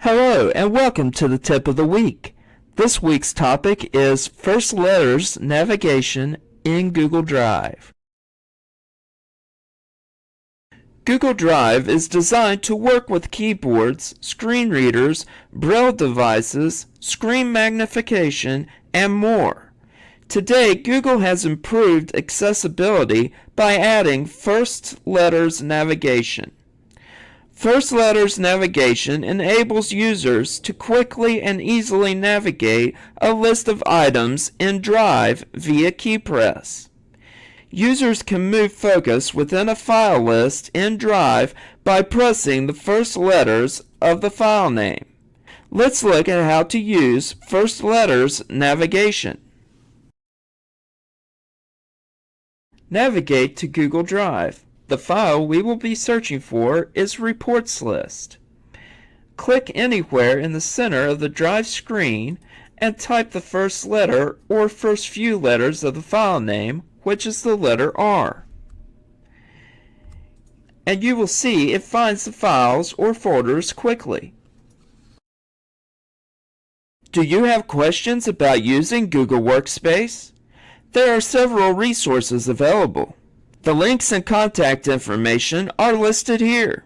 Hello and welcome to the Tip of the Week. This week's topic is First Letters Navigation in Google Drive. Google Drive is designed to work with keyboards, screen readers, braille devices, screen magnification, and more. Today, Google has improved accessibility by adding First Letters Navigation. First Letters Navigation enables users to quickly and easily navigate a list of items in Drive via key press. Users can move focus within a file list in Drive by pressing the first letters of the file name. Let's look at how to use First Letters Navigation. Navigate to Google Drive. The file we will be searching for is Reports List. Click anywhere in the center of the Drive screen and type the first letter or first few letters of the file name, which is the letter R. And you will see it finds the files or folders quickly. Do you have questions about using Google Workspace? There are several resources available. The links and contact information are listed here.